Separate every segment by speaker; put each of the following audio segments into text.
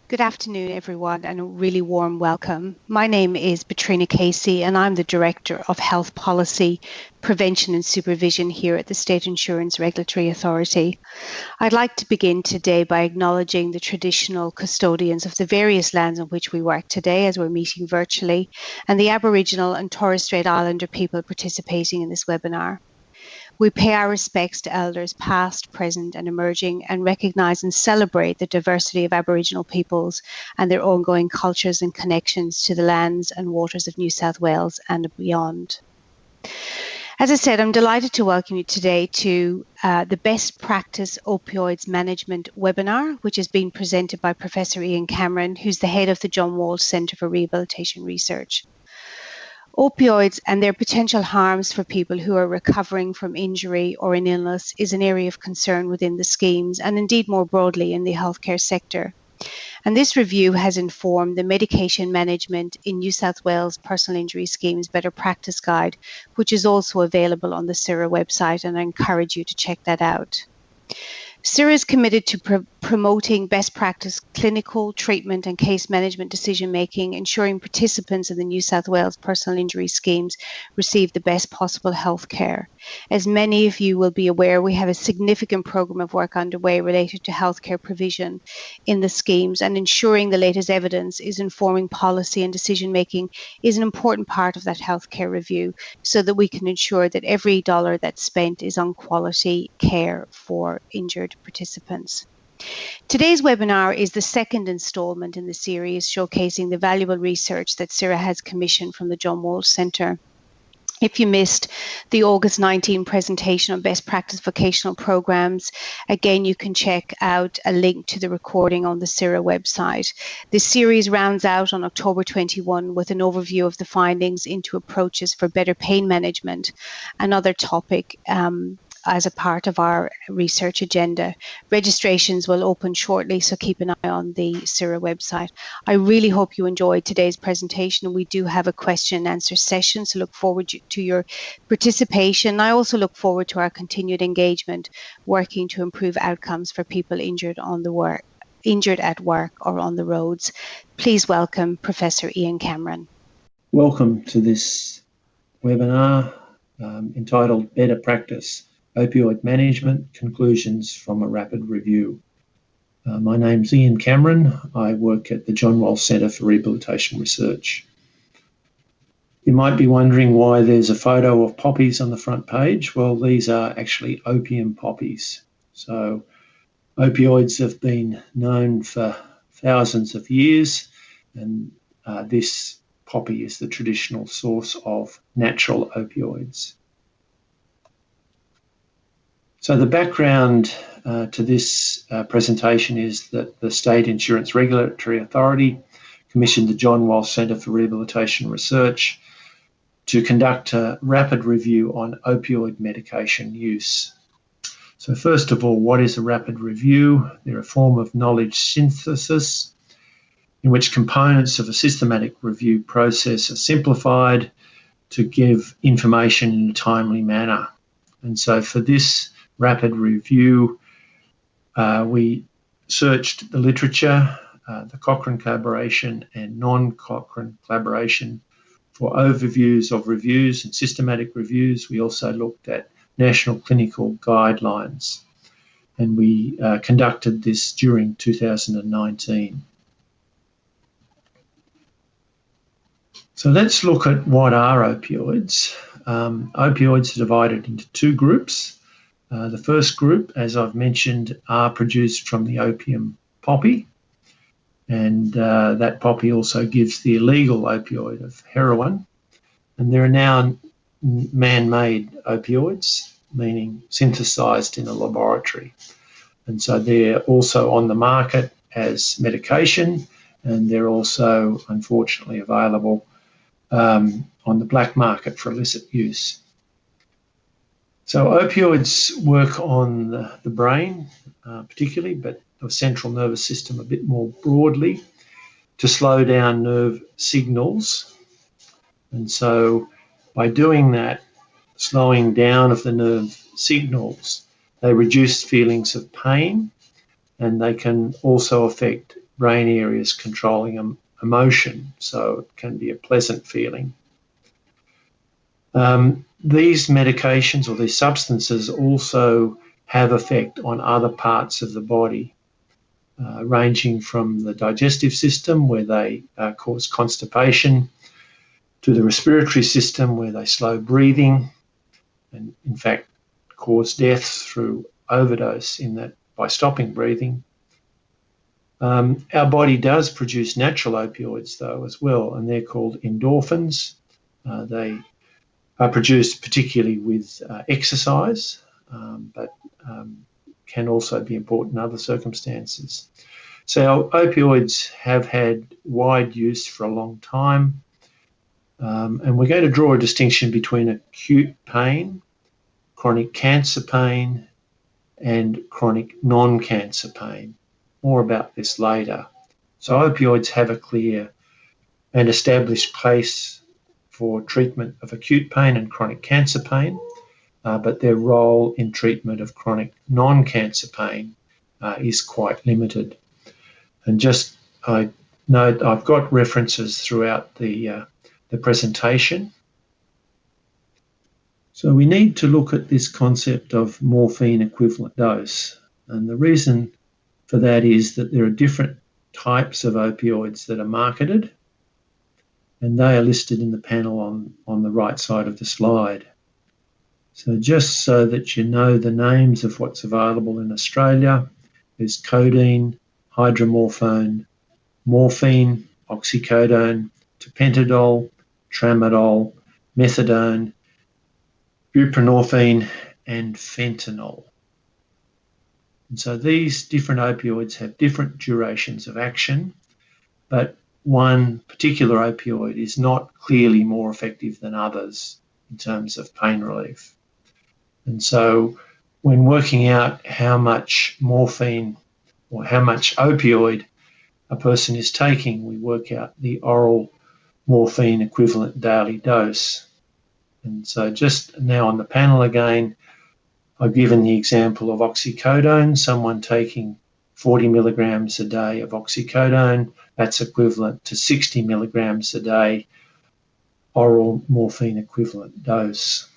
Speaker 1: Good afternoon, everyone, and a really warm welcome. My name is Patrina Casey, and I'm the Director of Health Policy, Prevention and Supervision here at the State Insurance Regulatory Authority. I'd like to begin today by acknowledging the traditional custodians of the various lands on which we work today as we're meeting virtually, and the Aboriginal and Torres Strait Islander people participating in this webinar. We pay our respects to elders past, present and emerging, and recognise and celebrate the diversity of Aboriginal peoples and their ongoing cultures and connections to the lands and waters of New South Wales and beyond. As I said, I'm delighted to welcome you today to the Best Practice Opioids Management webinar, which is being presented by Professor Ian Cameron, who's the head of the John Walsh Centre for Rehabilitation Research. Opioids and their potential harms for people who are recovering from injury or an illness is an area of concern within the schemes and indeed more broadly in the healthcare sector. And this review has informed the Medication Management in New South Wales Personal Injury Schemes Better Practice Guide, which is also available on the SIRA website, and I encourage you to check that out. SIRA is committed to promoting best practice clinical, treatment and case management decision-making, ensuring participants in the New South Wales personal injury schemes receive the best possible health care. As many of you will be aware, we have a significant programme of work underway related to healthcare provision in the schemes, and ensuring the latest evidence is informing policy and decision-making is an important part of that healthcare review, so that we can ensure that every dollar that's spent is on quality care for injured participants. Today's webinar is the second instalment in the series showcasing the valuable research that SIRA has commissioned from the John Walsh Centre. If you missed the August 19 presentation on best practice vocational programs, again, you can check out a link to the recording on the SIRA website. This series rounds out on October 21 with an overview of the findings into approaches for better pain management, another topic as a part of our research agenda. Registrations will open shortly, so keep an eye on the SIRA website. I really hope you enjoyed today's presentation. We do have a question and answer session, so look forward to your participation. I also look forward to our continued engagement, working to improve outcomes for people injured at work or on the roads. Please welcome Professor Ian Cameron.
Speaker 2: Welcome to this webinar entitled Better Practice Opioid Management, Conclusions from a Rapid Review. My name's Ian Cameron. I work at the John Walsh Centre for Rehabilitation Research. You might be wondering why there's a photo of poppies on the front page. Well, these are actually opium poppies. So opioids have been known for thousands of years, and this poppy is the traditional source of natural opioids. So the background to this presentation is that the State Insurance Regulatory Authority commissioned the John Walsh Centre for Rehabilitation Research to conduct a rapid review on opioid medication use. So first of all, what is a rapid review? They're a form of knowledge synthesis in which components of a systematic review process are simplified to give information in a timely manner. And so for this rapid review, we searched the literature, the Cochrane collaboration and non-Cochrane collaboration for overviews of reviews and systematic reviews. We also looked at national clinical guidelines, and we conducted this during 2019. So let's look at what are opioids. Opioids are divided into two groups. The first group, as I've mentioned, are produced from the opium poppy, and that poppy also gives the illegal opioid of heroin. And there are now man-made opioids, meaning synthesized in a laboratory. And so they're also on the market as medication, and they're also, unfortunately, available on the black market for illicit use. So opioids work on the brain particularly, but the central nervous system a bit more broadly, to slow down nerve signals. And so by doing that, slowing down of the nerve signals, they reduce feelings of pain, and they can also affect brain areas controlling emotion, so it can be a pleasant feeling. These medications or these substances also have effect on other parts of the body, ranging from the digestive system, where they cause constipation, to the respiratory system, where they slow breathing and, in fact, cause death through overdose in that by stopping breathing. Our body does produce natural opioids, though, as well, and they're called endorphins. They are produced particularly with exercise, but can also be important in other circumstances. So opioids have had wide use for a long time, and we're going to draw a distinction between acute pain, chronic cancer pain, and chronic non-cancer pain. More about this later. So opioids have a clear and established place for treatment of acute pain and chronic cancer pain, but their role in treatment of chronic non-cancer pain is quite limited. And just I note I've got references throughout the presentation. So we need to look at this concept of morphine equivalent dose. And the reason for that is that there are different types of opioids that are marketed, and they are listed in the panel on the right side of the slide. So just so that you know the names of what's available in Australia, there's codeine, hydromorphone, morphine, oxycodone, tapentadol, tramadol, methadone, buprenorphine, and fentanyl. And so these different opioids have different durations of action, but one particular opioid is not clearly more effective than others in terms of pain relief. And so when working out how much morphine or how much opioid a person is taking, we work out the oral morphine equivalent daily dose. And so just now on the panel again, I've given the example of oxycodone, someone taking 40 milligrams a day of oxycodone, that's equivalent to 60 milligrams a day oral morphine equivalent dose.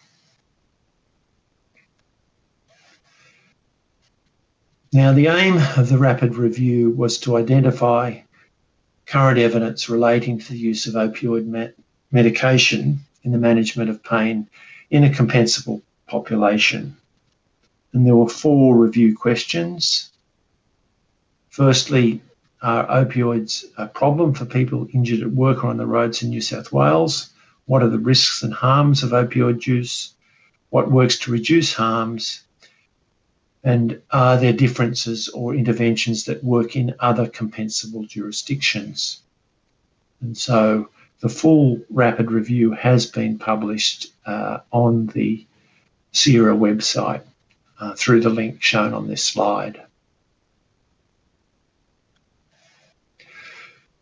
Speaker 2: Now, the aim of the rapid review was to identify current evidence relating to the use of opioid medication in the management of pain in a compensable population. And there were 4 review questions. Firstly, are opioids a problem for people injured at work or on the roads in New South Wales? What are the risks and harms of opioid use? What works to reduce harms? And are there differences or interventions that work in other compensable jurisdictions? And so the full rapid review has been published on the SIRA website through the link shown on this slide.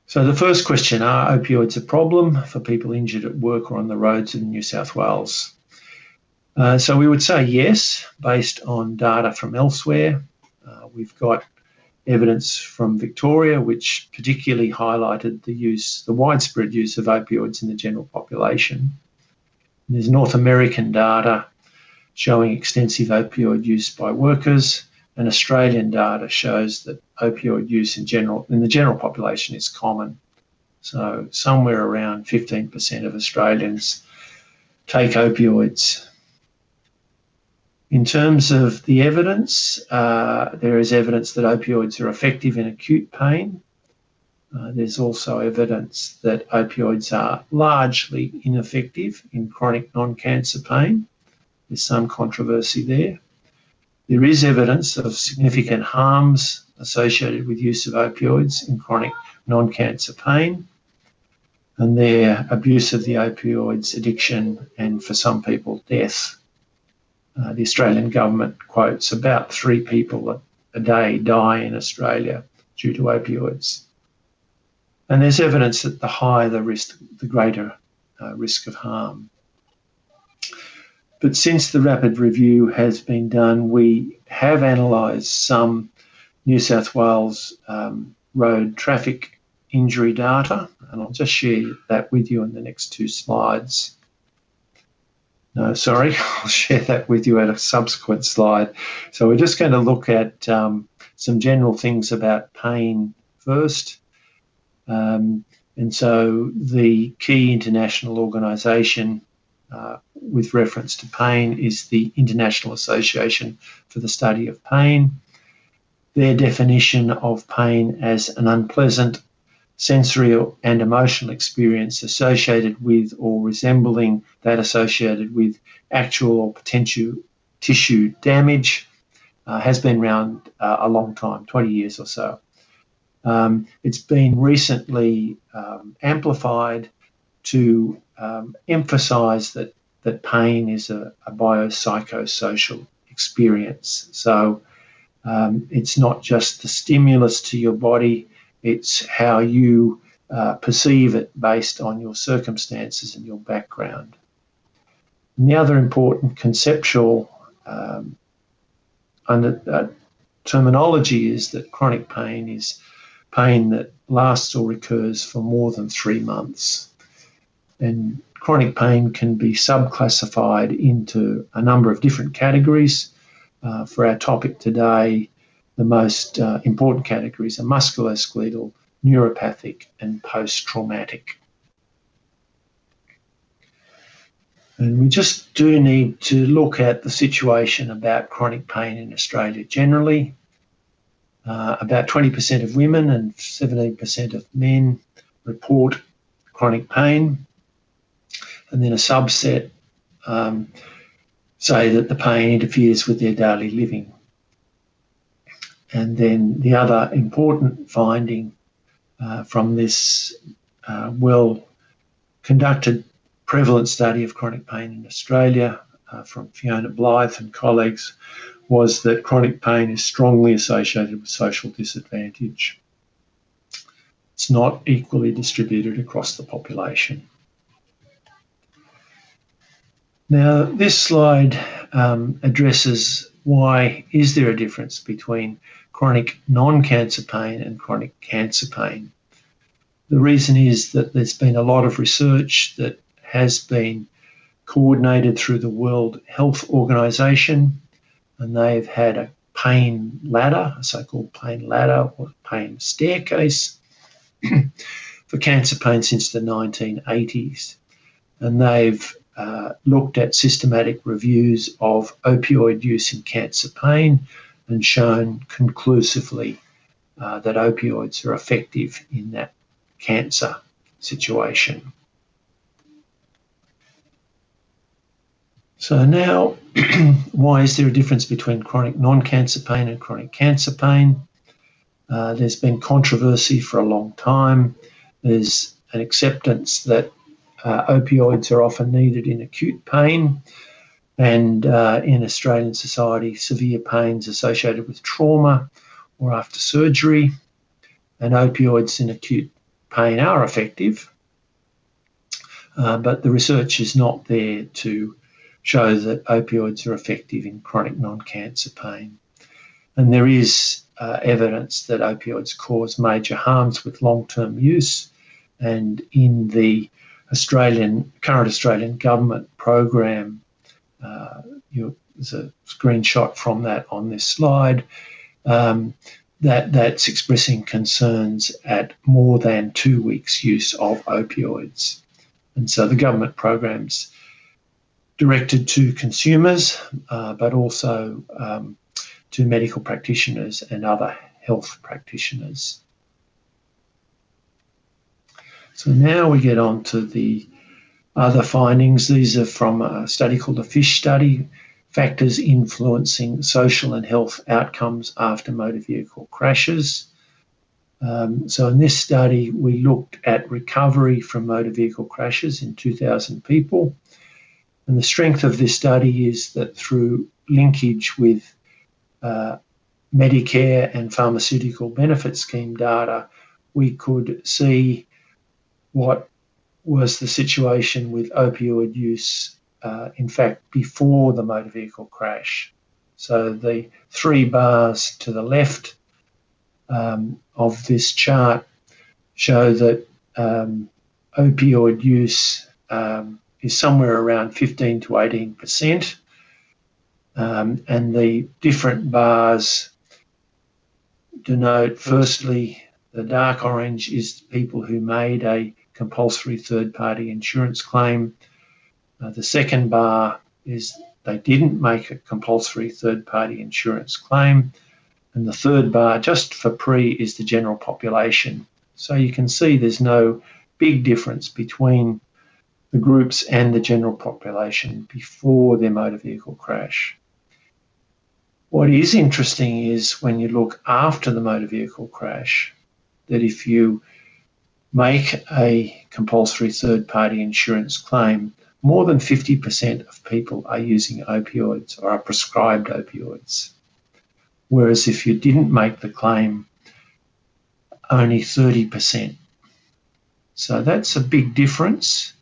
Speaker 2: So the first question, are opioids a problem for people injured at work or on the roads in New South Wales? So we would say yes, based on data from elsewhere. We've got evidence from Victoria, which particularly highlighted the widespread use of opioids in the general population. And there's North American data showing extensive opioid use by workers, and Australian data shows that opioid use in the general population is common. So somewhere around 15% of Australians take opioids. In terms of the evidence, there is evidence that opioids are effective in acute pain. There's also evidence that opioids are largely ineffective in chronic non-cancer pain. There's some controversy there. There is evidence of significant harms associated with use of opioids in chronic non-cancer pain, and their abuse of the opioids, addiction, and for some people, death. The Australian government quotes about 3 people a day die in Australia due to opioids. And there's evidence that the higher the risk, the greater risk of harm. But since the rapid review has been done, we have analysed some New South Wales road traffic injury data, and I'll just share that with you in the next two slides. No, sorry, I'll share that with you at a subsequent slide. So we're just going to look at some general things about pain first. And so the key international organisation with reference to pain is the International Association for the Study of Pain. Their definition of pain as an unpleasant sensory and emotional experience associated with or resembling that associated with actual or potential tissue damage has been around a long time, 20 years or so. It's been recently amplified to emphasise that pain is a biopsychosocial experience. So it's not just the stimulus to your body, it's how you perceive it based on your circumstances and your background. And the other important conceptual terminology is that chronic pain is pain that lasts or recurs for more than 3 months. And chronic pain can be subclassified into a number of different categories. For our topic today, the most important categories are musculoskeletal, neuropathic, and post-traumatic. And we just do need to look at the situation about chronic pain in Australia generally. About 20% of women and 17% of men report chronic pain. And then a subset say that the pain interferes with their daily living. And then the other important finding from this well-conducted prevalent study of chronic pain in Australia from Fiona Blythe and colleagues was that chronic pain is strongly associated with social disadvantage. It's not equally distributed across the population. Now, this slide addresses why is there a difference between chronic non-cancer pain and chronic cancer pain. The reason is that there's been a lot of research that has been coordinated through the World Health Organization, and they've had a pain ladder, a so-called pain ladder or pain staircase for cancer pain since the 1980s. And they've looked at systematic reviews of opioid use in cancer pain and shown conclusively that opioids are effective in that cancer situation. So now, why is there a difference between chronic non-cancer pain and chronic cancer pain? There's been controversy for a long time. There's an acceptance that opioids are often needed in acute pain, and in Australian society, severe pains associated with trauma or after surgery, and opioids in acute pain are effective, but the research is not there to show that opioids are effective in chronic non-cancer pain. And there is evidence that opioids cause major harms with long-term use, and in the current Australian government program, there's a screenshot from that on this slide, that's expressing concerns at more than 2 weeks use of opioids. And so the government program's directed to consumers, but also to medical practitioners and other health practitioners. So now we get on to the other findings. These are from a study called the FISH study, Factors Influencing Social and Health Outcomes After Motor Vehicle Crashes. So in this study, we looked at recovery from motor vehicle crashes in 2,000 people. And the strength of this study is that through linkage with Medicare and pharmaceutical benefit scheme data, we could see what was the situation with opioid use, in fact, before the motor vehicle crash. So the 3 bars to the left of this chart show that opioid use is somewhere around 15 to 18%, and the different bars denote, firstly, the dark orange is people who made a compulsory third-party insurance claim. The second bar is they didn't make a compulsory third-party insurance claim. And the third bar, just for pre, is the general population. So you can see there's no big difference between the groups and the general population before their motor vehicle crash. What is interesting is when you look after the motor vehicle crash, that if you make a compulsory third-party insurance claim, more than 50% of people are using opioids or are prescribed opioids. Whereas if you didn't make the claim, only 30%. So that's a big difference.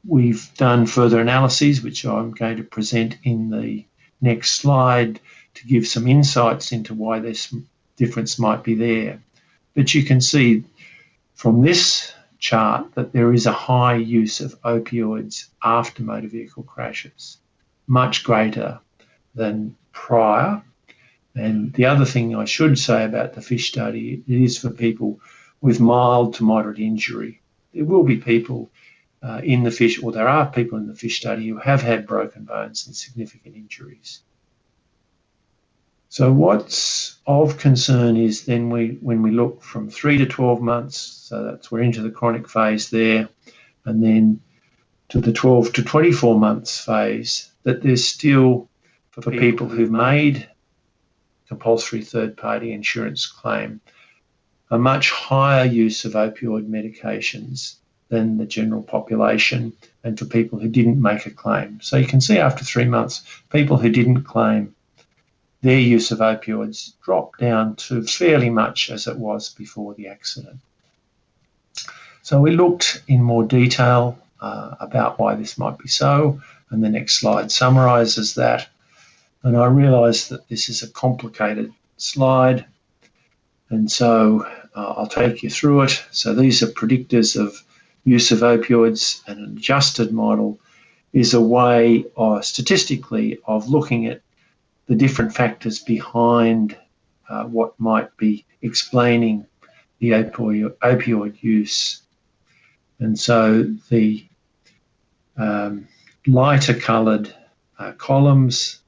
Speaker 2: We've done further analyses, which I'm going to present in the next slide, to give some insights into why this difference might be there. But you can see from this chart that there is a high use of opioids after motor vehicle crashes, much greater than prior. And the other thing I should say about the FISH study, it is for people with mild to moderate injury. There will be people in the FISH, or there are people in the FISH study who have had broken bones and significant injuries. So what's of concern is then when we look from 3 to 12 months, so that's we're into the chronic phase there, and then to the 12 to 24 months phase, that there's still, for people who've made compulsory third-party insurance claim, a much higher use of opioid medications than the general population, and for people who didn't make a claim. So you can see after 3 months, people who didn't claim, their use of opioids dropped down to fairly much as it was before the accident. So we looked in more detail about why this might be so, and the next slide summarises that. And I realised that this is a complicated slide, and so I'll take you through it. So these are predictors of use of opioids, and an adjusted model is a way, statistically, of looking at the different factors behind what might be explaining the opioid use. And so the lighter coloured columns,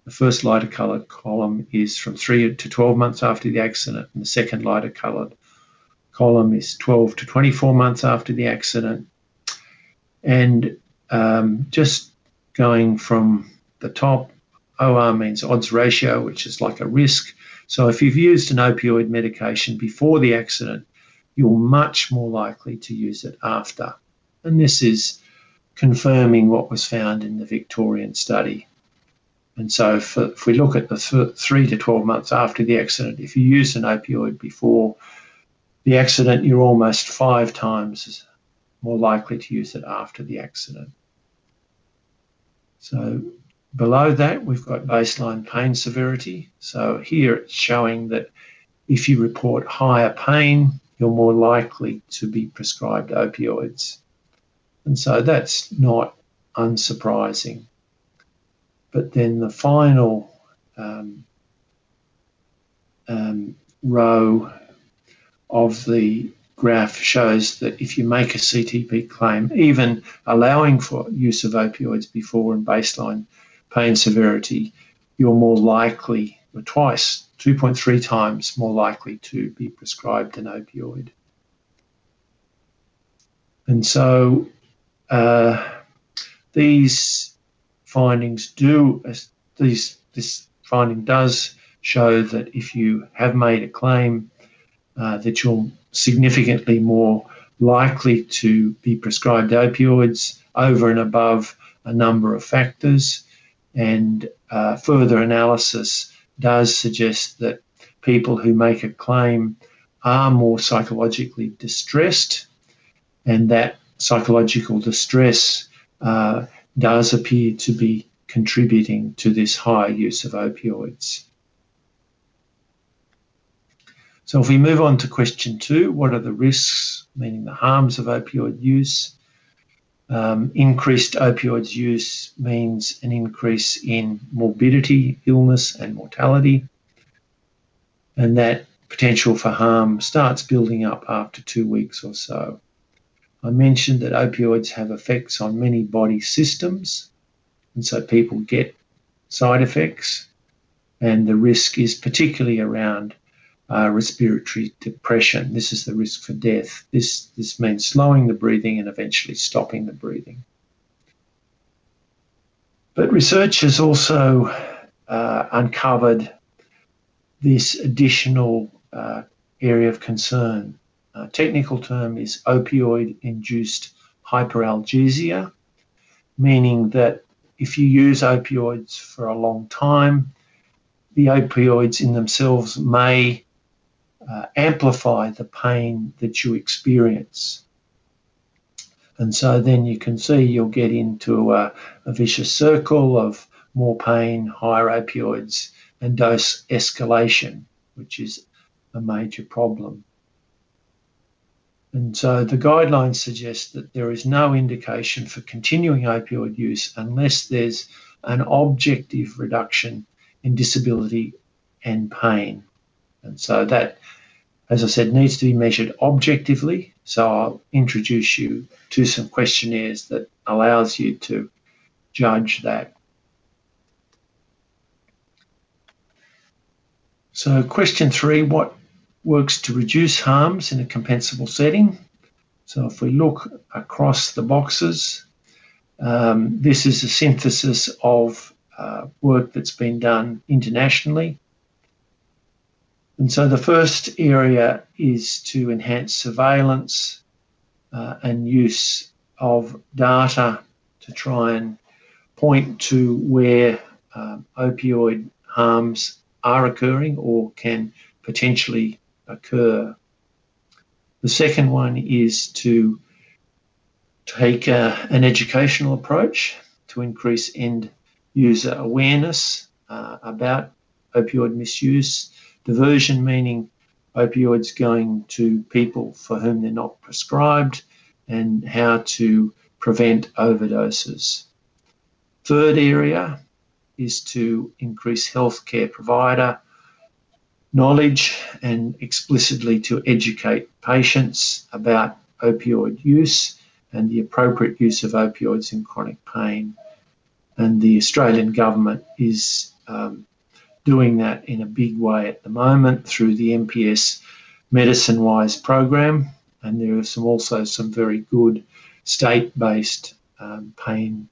Speaker 2: the first lighter coloured column is from 3 to 12 months after the accident, and the second lighter coloured column is 12 to 24 months after the accident. And just going from the top, OR means odds ratio, which is like a risk. So if you've used an opioid medication before the accident, you're much more likely to use it after. And this is confirming what was found in the Victorian study. And so if we look at the 3 to 12 months after the accident, if you used an opioid before the accident, you're almost 5 times more likely to use it after the accident. So below that, we've got baseline pain severity. So here it's showing that if you report higher pain, you're more likely to be prescribed opioids. And so that's not unsurprising. But then the final row of the graph shows that if you make a CTP claim, even allowing for use of opioids before and baseline pain severity, you're more likely, or 2.3 times more likely to be prescribed an opioid. And so this finding does show that if you have made a claim, that you're significantly more likely to be prescribed opioids over and above a number of factors. And further analysis does suggest that people who make a claim are more psychologically distressed, and that psychological distress does appear to be contributing to this higher use of opioids. So if we move on to question 2, what are the risks, meaning the harms of opioid use? Increased opioids use means an increase in morbidity, illness and mortality, and that potential for harm starts building up after 2 weeks or so. I mentioned that opioids have effects on many body systems, and so people get side effects, and the risk is particularly around respiratory depression. This is the risk for death. This means slowing the breathing and eventually stopping the breathing. But research has also uncovered this additional area of concern. Technical term is opioid-induced hyperalgesia, meaning that if you use opioids for a long time, the opioids in themselves may amplify the pain that you experience. And so then you can see you'll get into a vicious circle of more pain, higher opioids, and dose escalation, which is a major problem. And so the guidelines suggest that there is no indication for continuing opioid use unless there's an objective reduction in disability and pain. And so that, as I said, needs to be measured objectively. So I'll introduce you to some questionnaires that allows you to judge that. So question 3, what works to reduce harms in a compensable setting? So if we look across the boxes, this is a synthesis of work that's been done internationally. And so the first area is to enhance surveillance and use of data to try and point to where opioid harms are occurring or can potentially occur. The second one is to take an educational approach to increase end user awareness about opioid misuse. Diversion meaning opioids going to people for whom they're not prescribed, and how to prevent overdoses. Third area is to increase healthcare provider knowledge and explicitly to educate patients about opioid use and the appropriate use of opioids in chronic pain. And the Australian government is doing that in a big way at the moment through the MPS Medicine Wise program, and there are also some very good state-based pain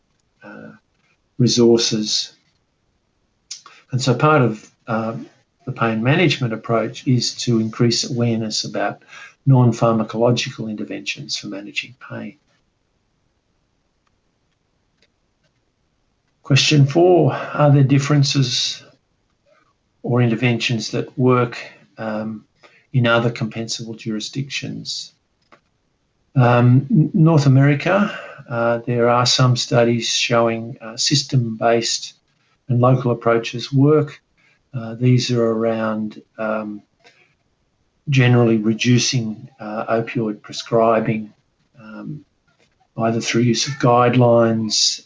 Speaker 2: resources. And so part of the pain management approach is to increase awareness about non-pharmacological interventions for managing pain. Question 4, are there differences or interventions that work in other compensable jurisdictions? North America, there are some studies showing system-based and local approaches work. These are around generally reducing opioid prescribing, either through use of guidelines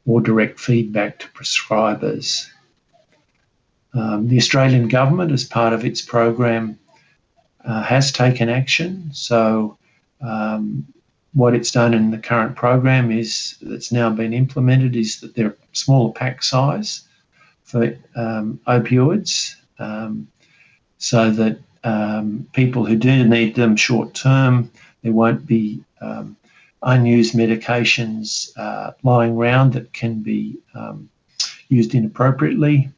Speaker 2: or direct feedback to prescribers. The Australian government, as part of its program, has taken action. So what it's done in the current program is, that's now been implemented, is that there are smaller pack size for opioids, so that people who do need them short term, there won't be unused medications lying around that can be used inappropriately.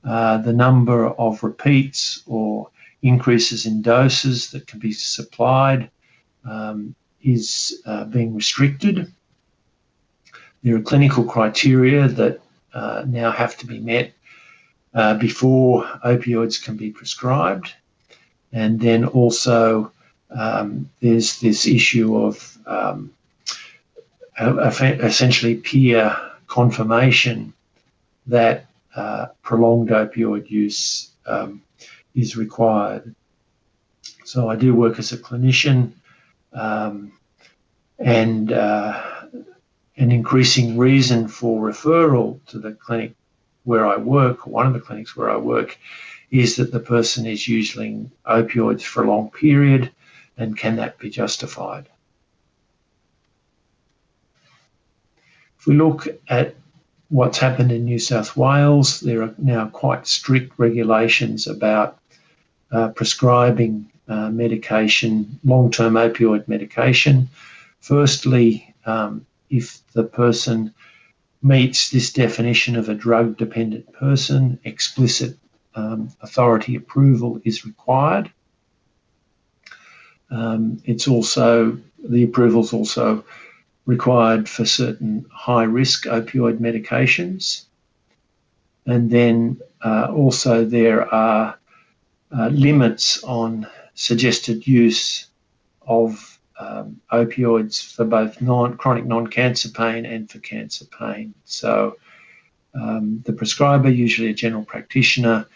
Speaker 2: The number of repeats or increases in doses that can be supplied is being restricted. There are clinical criteria that now have to be met before opioids can be prescribed. And then also there's this issue of essentially peer confirmation that prolonged opioid use is required. So I do work as a clinician, and an increasing reason for referral to the clinic where I work, one of the clinics where I work, is that the person is using opioids for a long period, and can that be justified? If we look at what's happened in New South Wales, there are now quite strict regulations about prescribing medication, long-term opioid medication. Firstly, if the person meets this definition of a drug-dependent person, explicit authority approval is required. The approval is also required for certain high-risk opioid medications. And then also there are limits on suggested use of opioids for both chronic non-cancer pain and for cancer pain. So the prescriber, usually a general practitioner,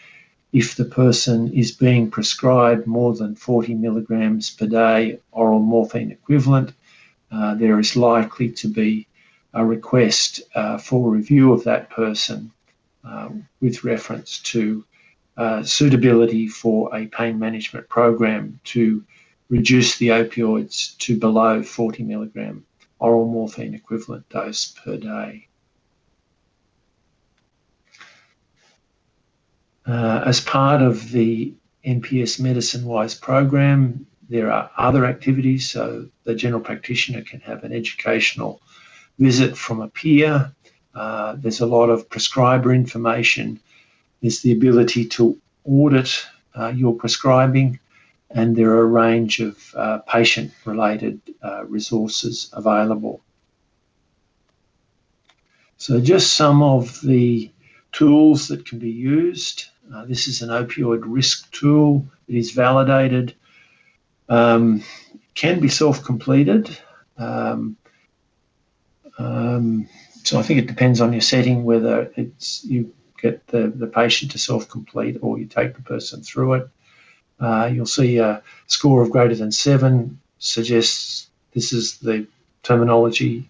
Speaker 2: if the person is being prescribed more than 40 milligrams per day oral morphine equivalent, there is likely to be a request for review of that person with reference to suitability for a pain management program to reduce the opioids to below 40 milligram oral morphine equivalent dose per day. As part of the NPS Medicine Wise program, there are other activities. So the general practitioner can have an educational visit from a peer. There's a lot of prescriber information. There's the ability to audit your prescribing, and there are a range of patient-related resources available. So just some of the tools that can be used. This is an opioid risk tool. It is validated. Can be self-completed. So I think it depends on your setting whether it's you get the patient to self-complete or you take the person through it. You'll see a score of greater than 7 suggests this is the terminology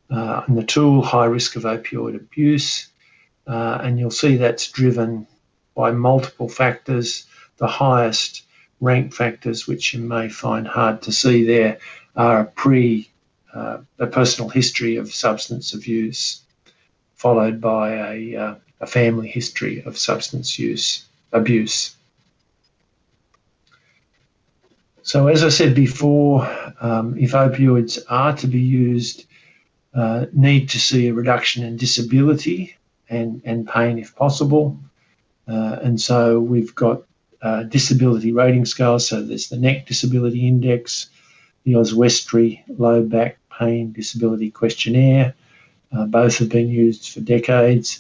Speaker 2: in the tool, high risk of opioid abuse. And you'll see that's driven by multiple factors. The highest ranked factors, which you may find hard to see there, are a personal history of substance abuse, followed by a family history of substance abuse. So as I said before, if opioids are to be used, need to see a reduction in disability and pain if possible. And so we've got disability rating scales. So there's the Neck Disability Index, the Oswestry Low Back Pain Disability Questionnaire. Both have been used for decades.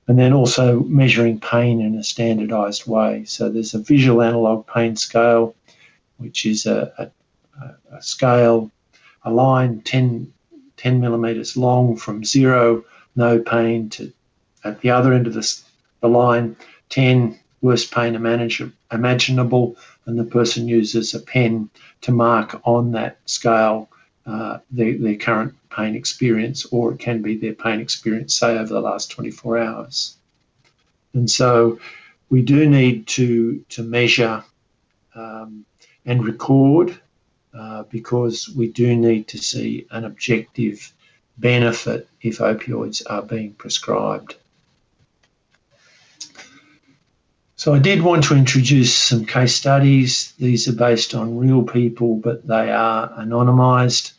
Speaker 2: And then also measuring pain in a standardised way. So there's a visual analogue pain scale, which is a scale, a line 10 millimetres long from 0, no pain, to at the other end of the line, 10, worst pain imaginable, and the person uses a pen to mark on that scale their current pain experience, or it can be their pain experience, say, over the last 24 hours. And so we do need to measure and record because we do need to see an objective benefit if opioids are being prescribed. So I did want to introduce some case studies. These are based on real people, but they are anonymised.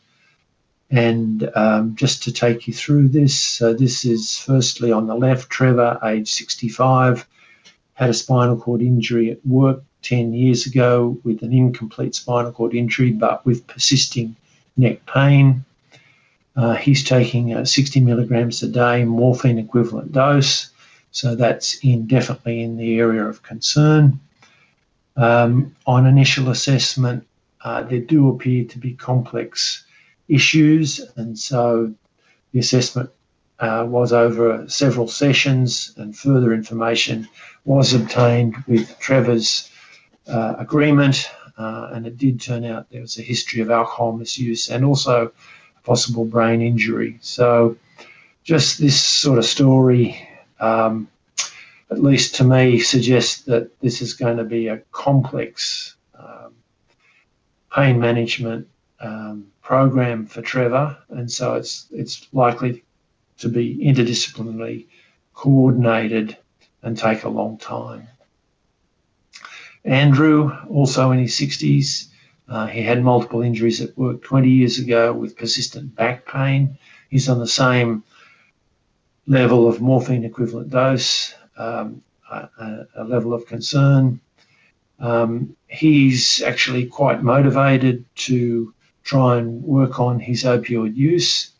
Speaker 2: And just to take you through this, so this is firstly on the left, Trevor, age 65, had a spinal cord injury at work 10 years ago with an incomplete spinal cord injury, but with persisting neck pain. He's taking 60 milligrams a day, morphine equivalent dose. So that's definitely in the area of concern. On initial assessment, there do appear to be complex issues, and so the assessment was over several sessions, and further information was obtained with Trevor's agreement, and it did turn out there was a history of alcohol misuse and also possible brain injury. So just this sort of story, at least to me, suggests that this is going to be a complex pain management program for Trevor, and so it's likely to be interdisciplinarily coordinated and take a long time. Andrew, also in his 60s, he had multiple injuries at work 20 years ago with persistent back pain. He's on the same level of morphine equivalent dose, a level of concern. He's actually quite motivated to try and work on his opioid use.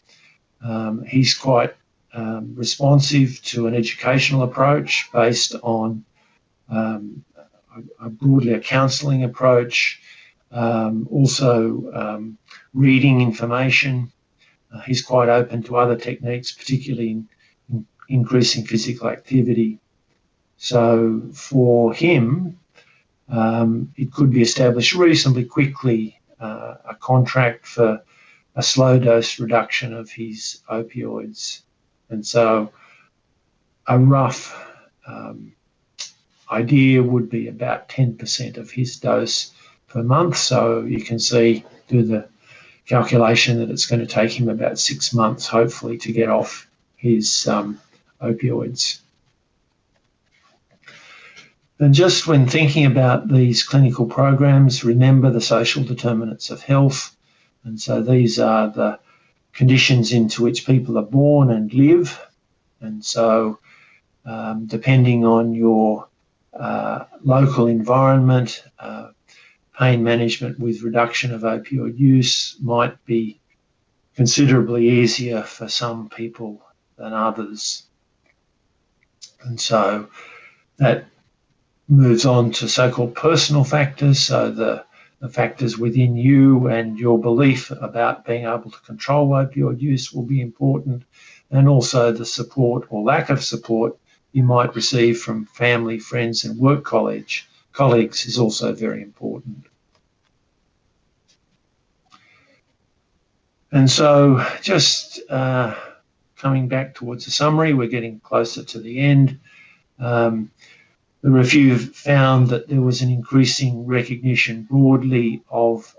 Speaker 2: He's quite responsive to an educational approach based on broadly a counselling approach, also reading information. He's quite open to other techniques, particularly in increasing physical activity. So for him, it could be established reasonably quickly, a contract for a slow dose reduction of his opioids. And so a rough idea would be about 10% of his dose per month. So you can see, do the calculation, that it's going to take him about 6 months, hopefully, to get off his opioids. And just when thinking about these clinical programs, remember the social determinants of health. And so these are the conditions into which people are born and live. And so depending on your local environment, pain management with reduction of opioid use might be considerably easier for some people than others. And so that moves on to so-called personal factors. So the factors within you and your belief about being able to control opioid use will be important, and also the support or lack of support you might receive from family, friends and work colleagues is also very important. And so just coming back towards the summary, we're getting closer to the end. The review found that there was an increasing recognition broadly of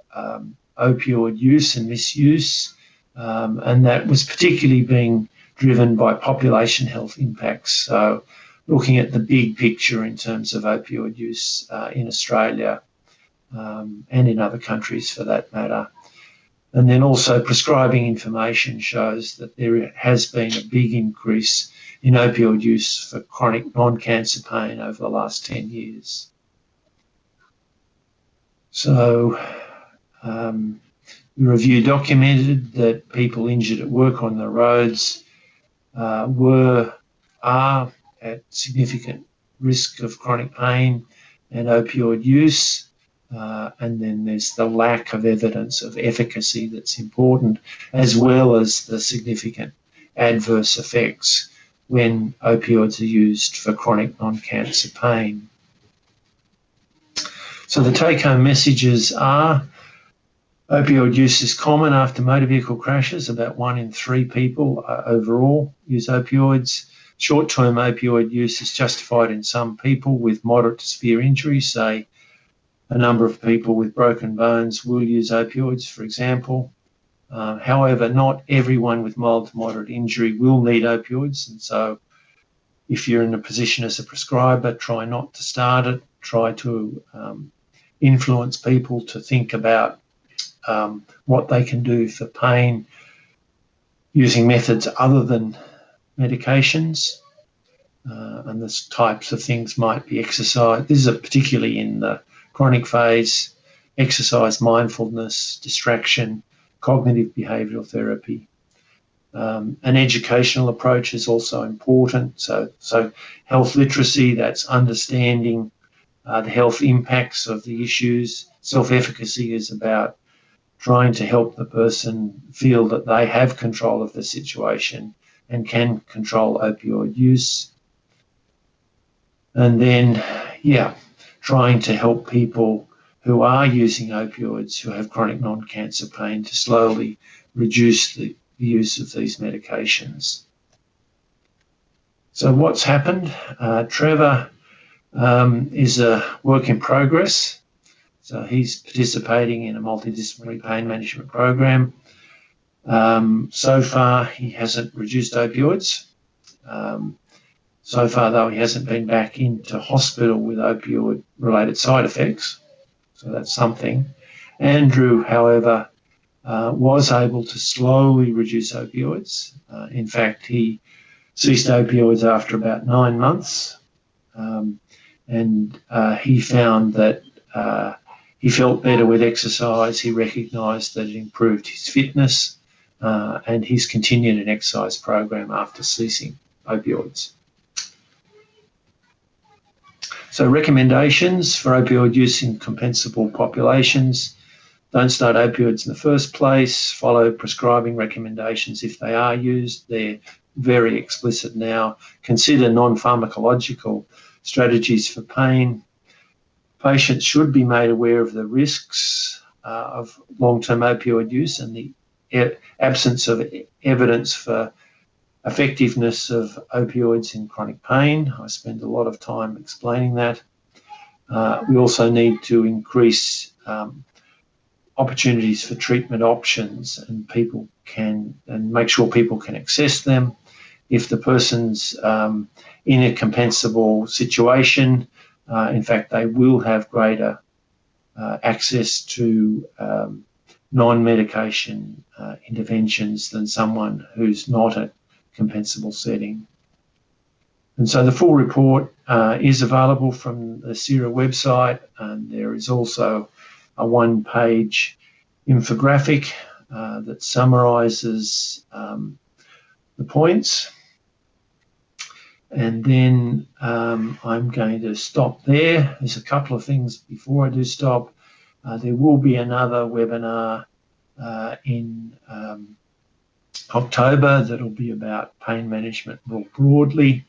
Speaker 2: opioid use and misuse, and that was particularly being driven by population health impacts. So looking at the big picture in terms of opioid use in Australia and in other countries for that matter. And then also prescribing information shows that there has been a big increase in opioid use for chronic non-cancer pain over the last 10 years. So the review documented that people injured at work on the roads are at significant risk of chronic pain and opioid use. And then there's the lack of evidence of efficacy that's important, as well as the significant adverse effects when opioids are used for chronic non-cancer pain. So the take-home messages are: opioid use is common after motor vehicle crashes. About 1 in 3 people overall use opioids. Short-term opioid use is justified in some people with moderate to severe injuries. Say a number of people with broken bones will use opioids, for example. However, not everyone with mild to moderate injury will need opioids. And so if you're in a position as a prescriber, try not to start it. Try to influence people to think about what they can do for pain using methods other than medications. And the types of things might be exercise. This is particularly in the chronic phase: exercise, mindfulness, distraction, cognitive behavioural therapy. An educational approach is also important. So health literacy, that's understanding the health impacts of the issues. Self-efficacy is about trying to help the person feel that they have control of the situation and can control opioid use. And then, trying to help people who are using opioids who have chronic non-cancer pain to slowly reduce the use of these medications. So what's happened? Trevor is a work in progress. So he's participating in a multidisciplinary pain management program. So far, he hasn't reduced opioids. So far, though, he hasn't been back into hospital with opioid-related side effects. So that's something. Andrew, however, was able to slowly reduce opioids. In fact, he ceased opioids after about 9 months. And he found that he felt better with exercise. He recognised that it improved his fitness, and he's continued an exercise program after ceasing opioids. So recommendations for opioid use in compensable populations: don't start opioids in the first place, follow prescribing recommendations if they are used. They're very explicit now. Consider non-pharmacological strategies for pain. Patients should be made aware of the risks of long-term opioid use and the absence of evidence for effectiveness of opioids in chronic pain. I spend a lot of time explaining that. We also need to increase opportunities for treatment options, and make sure people can access them. If the person's in a compensable situation, in fact, they will have greater access to non-medication interventions than someone who's not a compensable setting. And so the full report is available from the SIRA website, and there is also a one-page infographic that summarises the points. And then I'm going to stop there. There's a couple of things before I do stop. There will be another webinar in October that'll be about pain management more broadly,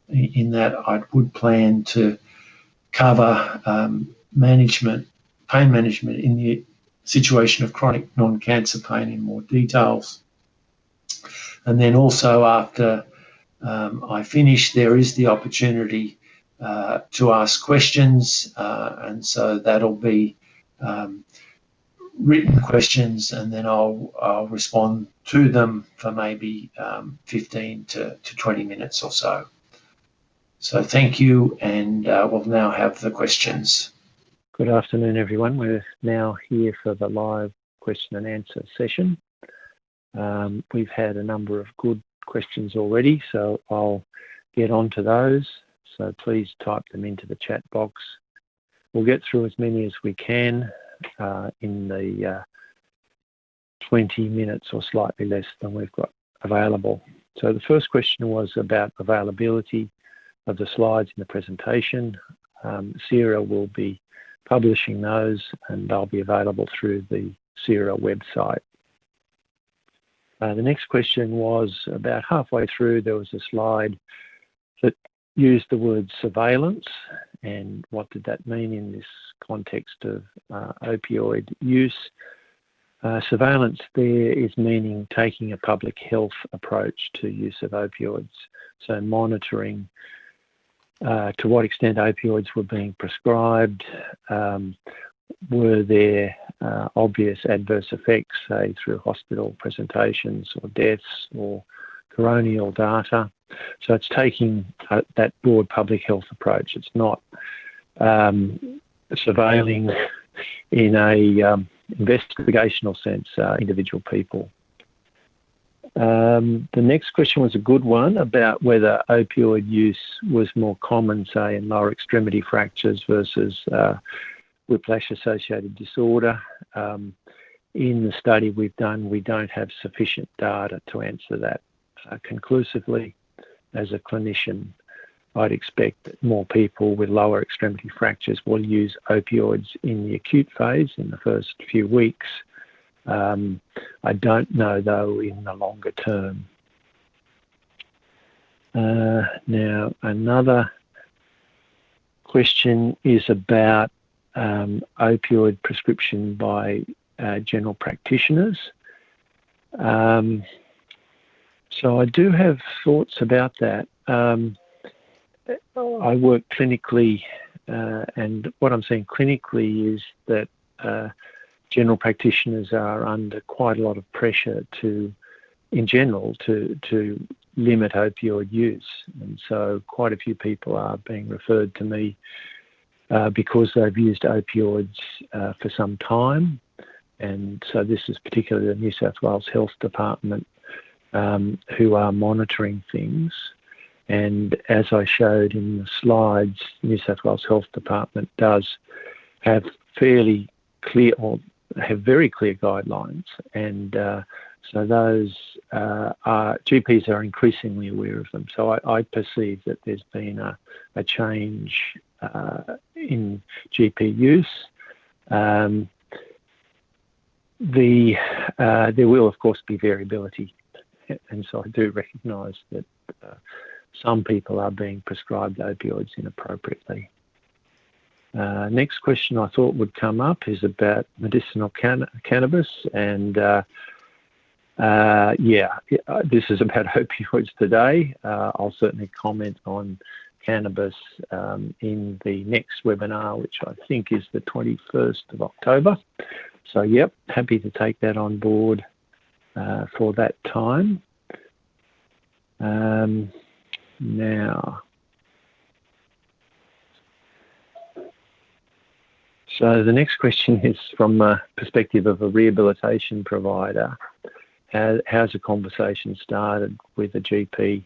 Speaker 2: in that I would plan to cover pain management in the situation of chronic non-cancer pain in more details. And then also after I finish, there is the opportunity to ask questions, and so that'll be written questions, and then I'll respond to them for maybe 15 to 20 minutes or so. So thank you, and we'll now have the questions.
Speaker 3: Good afternoon, everyone. We're now here for the live question and answer session. We've had a number of good questions already, so I'll get on to those. So please type them into the chat box. We'll get through as many as we can in the 20 minutes or slightly less than we've got available. So the first question was about availability of the slides in the presentation. SIRA will be publishing those, and they'll be available through the SIRA website. The next question was about halfway through, there was a slide that used the word surveillance, and what did that mean in this context of opioid use? Surveillance there is meaning taking a public health approach to use of opioids, so monitoring to what extent opioids were being prescribed, were there obvious adverse effects, say through hospital presentations or deaths or coronial data. So it's taking that broad public health approach. It's not surveilling in a investigational sense individual people. The next question was a good one about whether opioid use was more common, say, in lower extremity fractures versus whiplash-associated disorder. In the study we've done, we don't have sufficient data to answer that conclusively. As a clinician, I'd expect that more people with lower extremity fractures will use opioids in the acute phase in the first few weeks. I don't know, though, in the longer term. Now, another question is about opioid prescription by general practitioners. So I do have thoughts about that. I work clinically, and what I'm saying clinically is that general practitioners are under quite a lot of pressure in general, to limit opioid use. And so quite a few people are being referred to me because they've used opioids for some time. And so this is particularly the New South Wales Health Department who are monitoring things. And as I showed in the slides, New South Wales Health Department does have fairly clear, or have very clear guidelines, and so those GPs are increasingly aware of them. So I perceive that there's been a change in GP use. There will, of course, be variability, and so I do recognise that some people are being prescribed opioids inappropriately. Next question I thought would come up is about medicinal cannabis, and this is about opioids today. I'll certainly comment on cannabis in the next webinar, which I think is the 21st of October. So, yep, happy to take that on board for that time. Now, so the next question is from a perspective of a rehabilitation provider. How's a conversation started with a GP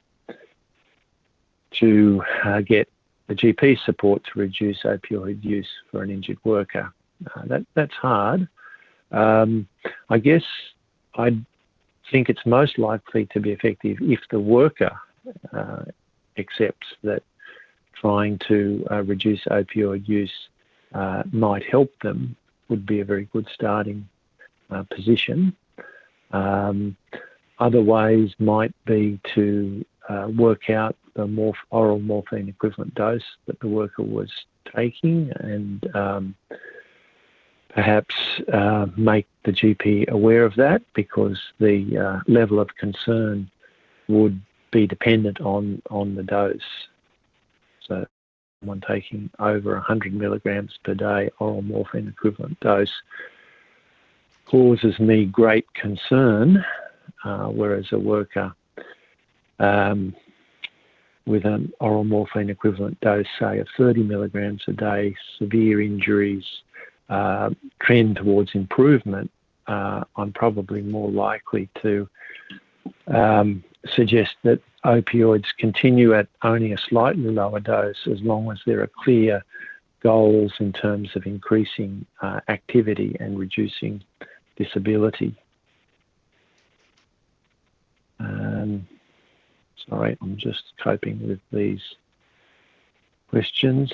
Speaker 3: to get the GP support to reduce opioid use for an injured worker? That's hard. I guess I think it's most likely to be effective if the worker accepts that trying to reduce opioid use might help them, would be a very good starting position. Other ways might be to work out the oral morphine equivalent dose that the worker was taking, and perhaps make the GP aware of that, because the level of concern would be dependent on the dose. So someone taking over 100 milligrams per day oral morphine equivalent dose causes me great concern, whereas a worker with an oral morphine equivalent dose, say of 30 milligrams a day, severe injuries, trend towards improvement, I'm probably more likely to suggest that opioids continue at only a slightly lower dose, as long as there are clear goals in terms of increasing activity and reducing disability. Sorry, I'm just coping with these questions.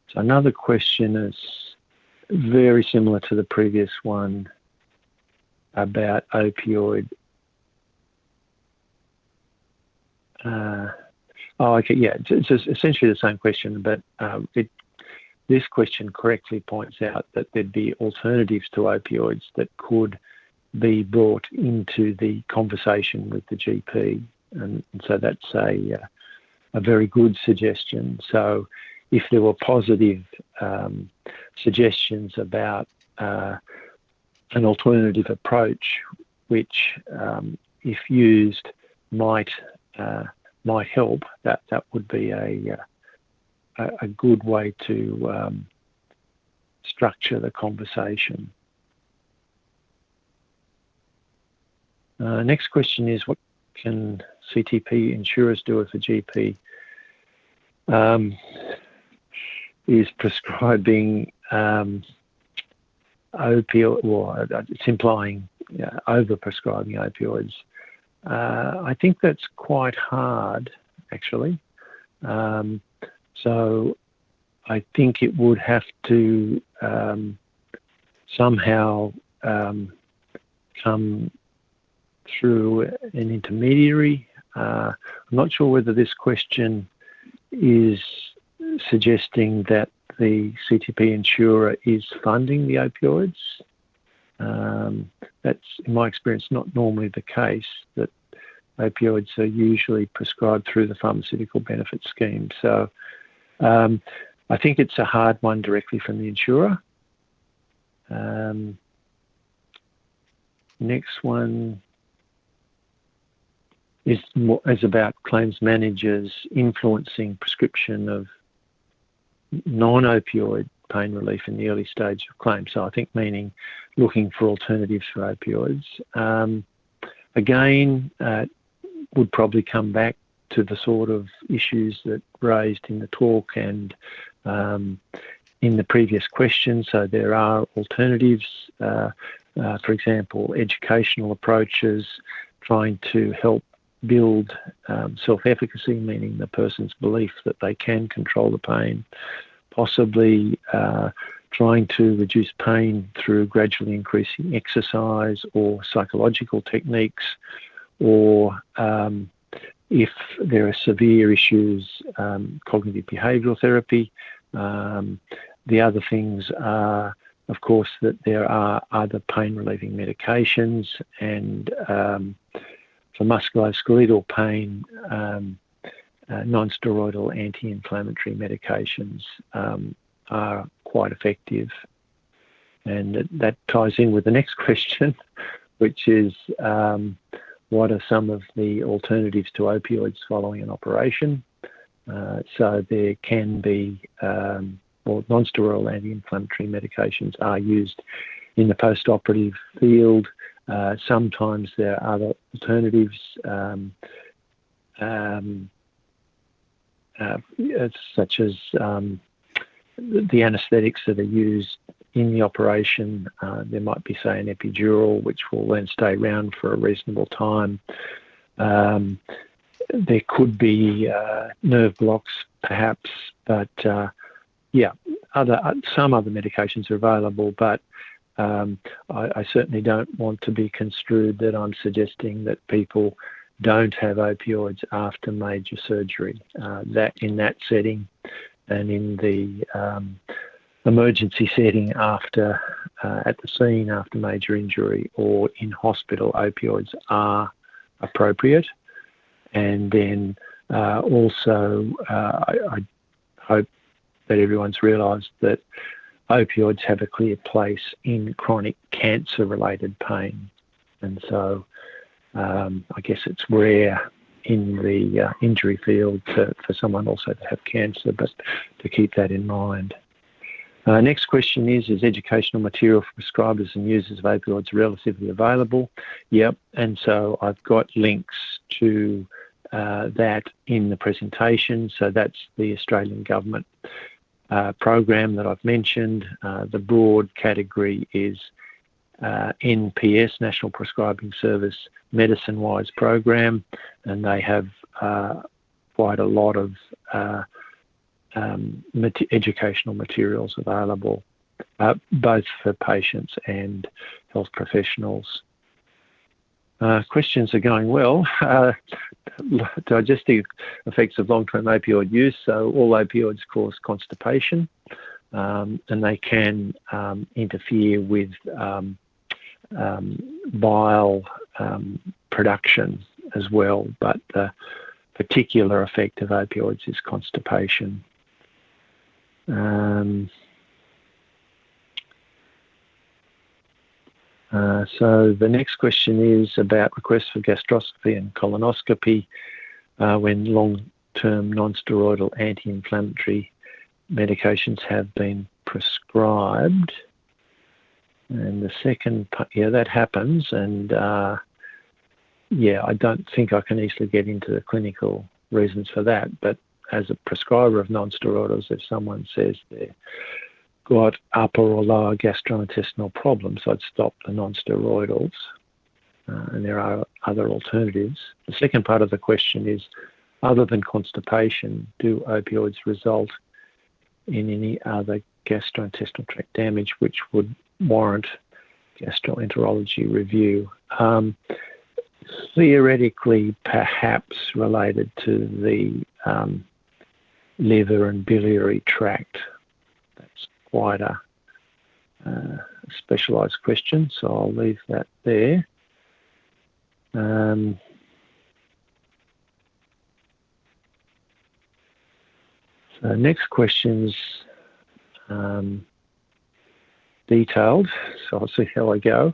Speaker 3: So another question is very similar to the previous one about opioid. Okay, yeah, it's essentially the same question, but this question correctly points out that there'd be alternatives to opioids that could be brought into the conversation with the GP, and so that's a very good suggestion. So if there were positive suggestions about an alternative approach, which if used might help, that would be a good way to structure the conversation. Next question is, what can CTP insurers do if a GP is prescribing opioid, or it's implying over-prescribing opioids? I think that's quite hard, actually. So I think it would have to somehow come through an intermediary. I'm not sure whether this question is suggesting that the CTP insurer is funding the opioids. That's, in my experience, not normally the case, that opioids are usually prescribed through the pharmaceutical benefit scheme. So I think it's a hard one directly from the insurer. Next one is about claims managers influencing prescription of non-opioid pain relief in the early stage of claim. So I think meaning looking for alternatives for opioids. Again, would probably come back to the sort of issues that raised in the talk and in the previous question. So there are alternatives, for example, educational approaches, trying to help build self-efficacy, meaning the person's belief that they can control the pain, possibly trying to reduce pain through gradually increasing exercise or psychological techniques, or if there are severe issues, cognitive behavioural therapy. The other things are, of course, that there are other pain-relieving medications, and for musculoskeletal pain, non-steroidal anti-inflammatory medications are quite effective. And that ties in with the next question, which is what are some of the alternatives to opioids following an operation? So there can be, non-steroidal anti-inflammatory medications are used in the post-operative field. Sometimes there are other alternatives, such as the anaesthetics that are used in the operation. There might be, say, an epidural, which will then stay around for a reasonable time. There could be nerve blocks, perhaps, but some other medications are available, but I certainly don't want to be construed that I'm suggesting that people don't have opioids after major surgery. That in that setting, and in the emergency setting after at the scene after major injury or in hospital, opioids are appropriate. And then also I hope that everyone's realised that opioids have a clear place in chronic cancer-related pain. And so I guess it's rare in the injury field for someone also to have cancer, but to keep that in mind. Next question is educational material for prescribers and users of opioids relatively available? Yep, and so I've got links to that in the presentation. So that's the Australian government program that I've mentioned. The broad category is NPS, National Prescribing Service, Medicine-Wise program, and they have quite a lot of educational materials available, both for patients and health professionals. Questions are going well. Digestive effects of long-term opioid use. So all opioids cause constipation, and they can interfere with bile production as well. But the particular effect of opioids is constipation. So the next question is about requests for gastroscopy and colonoscopy when long-term non-steroidal anti-inflammatory medications have been prescribed. And the second part, that happens. And I don't think I can easily get into the clinical reasons for that. But as a prescriber of non-steroidals, if someone says they've got upper or lower gastrointestinal problems, I'd stop the non-steroidals. And there are other alternatives. The second part of the question is, other than constipation, do opioids result in any other gastrointestinal tract damage which would warrant gastroenterology review. Theoretically, perhaps related to the liver and biliary tract. That's quite a specialised question, so I'll leave that there. So next question's detailed, so I'll see how I go.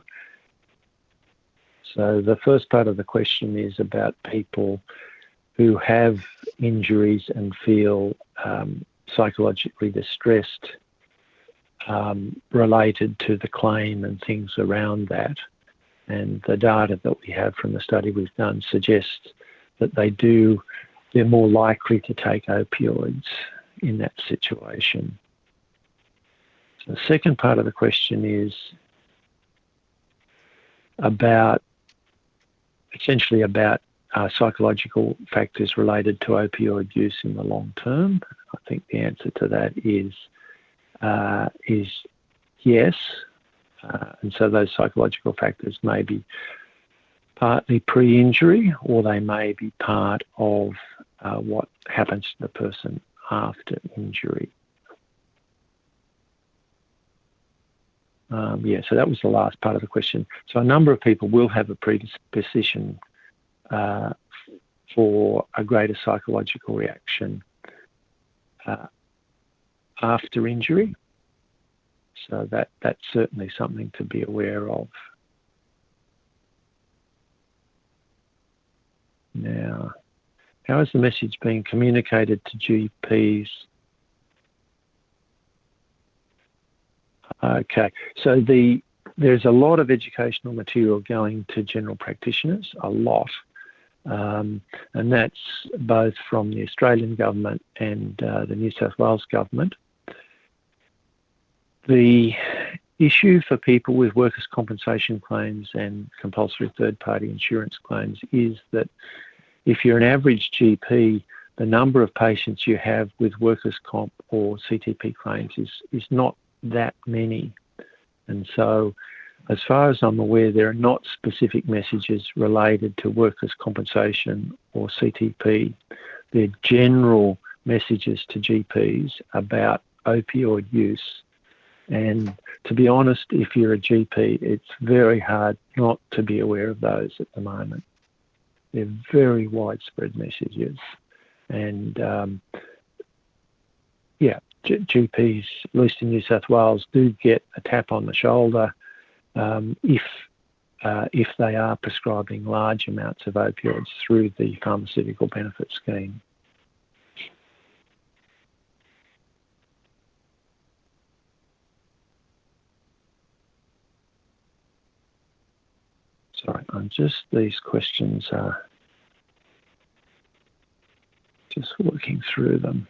Speaker 3: So the first part of the question is about people who have injuries and feel psychologically distressed related to the claim and things around that. And the data that we have from the study we've done suggests that they're more likely to take opioids in that situation. So the second part of the question is essentially about psychological factors related to opioid use in the long term. I think the answer to that is yes. And so those psychological factors may be partly pre-injury, or they may be part of what happens to the person after injury. So that was the last part of the question. So a number of people will have a predisposition for a greater psychological reaction after injury. So that's certainly something to be aware of. Now, how is the message being communicated to GPs? Okay, so there's a lot of educational material going to general practitioners, a lot, and that's both from the Australian government and the New South Wales government. The issue for people with workers' compensation claims and compulsory third-party insurance claims is that if you're an average GP, the number of patients you have with workers' comp or CTP claims is not that many. And so, as far as I'm aware, there are not specific messages related to workers' compensation or CTP. They're general messages to GPs about opioid use. And to be honest, if you're a GP, it's very hard not to be aware of those at the moment. They're very widespread messages. And GPs, at least in New South Wales, do get a tap on the shoulder if they are prescribing large amounts of opioids through the pharmaceutical benefit scheme. Sorry, these questions are just working through them.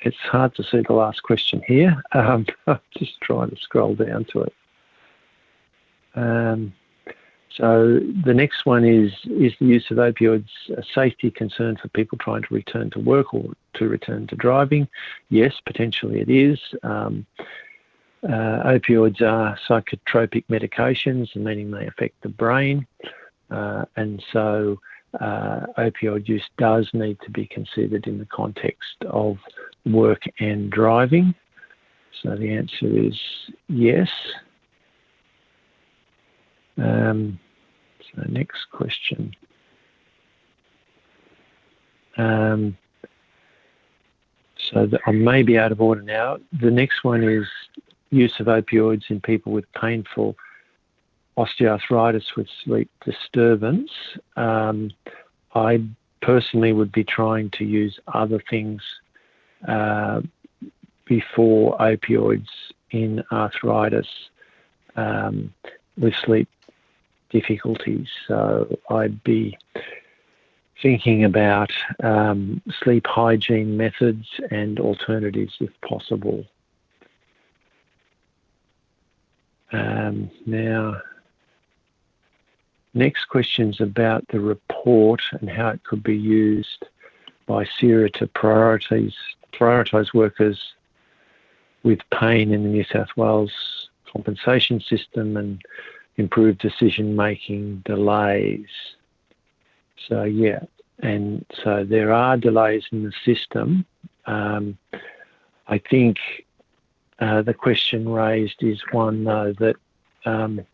Speaker 3: It's hard to see the last question here. I'm just trying to scroll down to it. So the next one is the use of opioids a safety concern for people trying to return to work or to return to driving? Yes, potentially it is. Opioids are psychotropic medications, meaning they affect the brain. And so opioid use does need to be considered in the context of work and driving. So the answer is yes. So next question. So I may be out of order now. The next one is use of opioids in people with painful osteoarthritis with sleep disturbance. I personally would be trying to use other things before opioids in arthritis with sleep difficulties. So I'd be thinking about sleep hygiene methods and alternatives if possible. Now, next question's about the report and how it could be used by SIRA to prioritise workers with pain in the New South Wales compensation system and improve decision-making delays. So, yeah, and so there are delays in the system. I think the question raised is one, though, that, I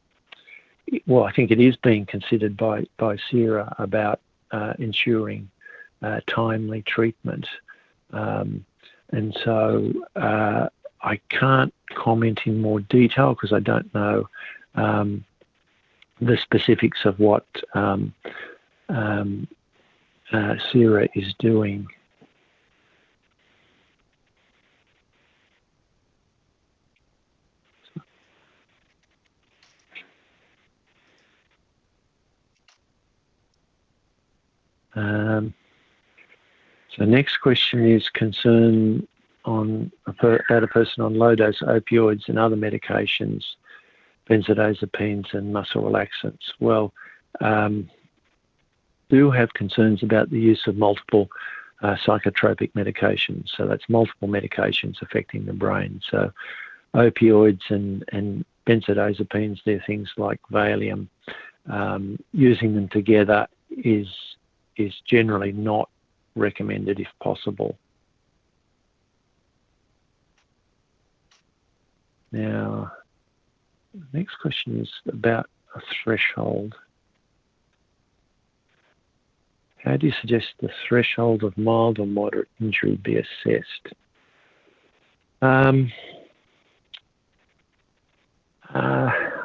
Speaker 3: think it is being considered by SIRA about ensuring timely treatment. And so I can't comment in more detail because I don't know the specifics of what SIRA is doing. So next question is concern about a person on low-dose opioids and other medications, benzodiazepines and muscle relaxants. Well, do have concerns about the use of multiple psychotropic medications. So that's multiple medications affecting the brain. So opioids and benzodiazepines, they're things like Valium. Using them together is generally not recommended if possible. Now, the next question is about a threshold. How do you suggest the threshold of mild or moderate injury be assessed?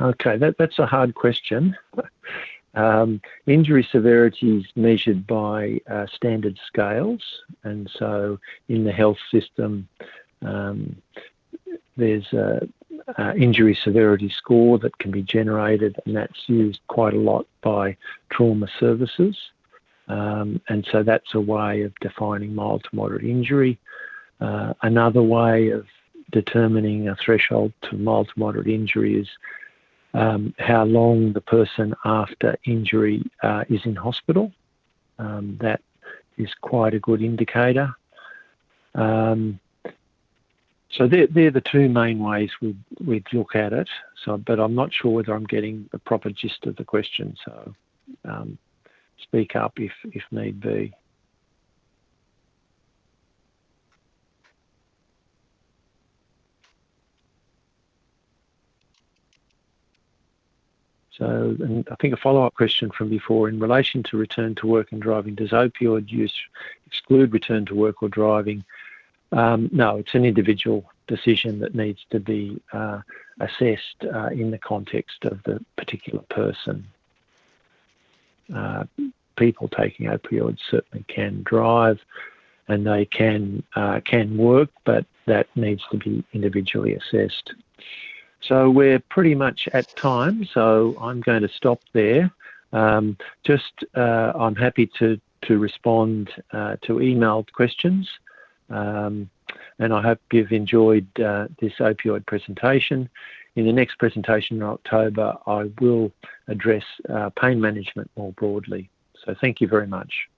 Speaker 3: Okay, that's a hard question. Injury severity is measured by standard scales, and so in the health system there's an injury severity score that can be generated, and that's used quite a lot by trauma services, and so that's a way of defining mild to moderate injury. Another way of determining a threshold to mild to moderate injury is how long the person after injury is in hospital. That is quite a good indicator. So they're the two main ways we'd look at it. So, but I'm not sure whether I'm getting the proper gist of the question. So speak up if need be. So, and I think a follow-up question from before, in relation to return to work and driving, does opioid use exclude return to work or driving? No, it's an individual decision that needs to be assessed in the context of the particular person. People taking opioids certainly can drive and they can work, but that needs to be individually assessed. So we're pretty much at time, so I'm going to stop there. I'm happy to respond to emailed questions, and I hope you've enjoyed this opioid presentation. In the next presentation in October, I will address pain management more broadly. So thank you very much.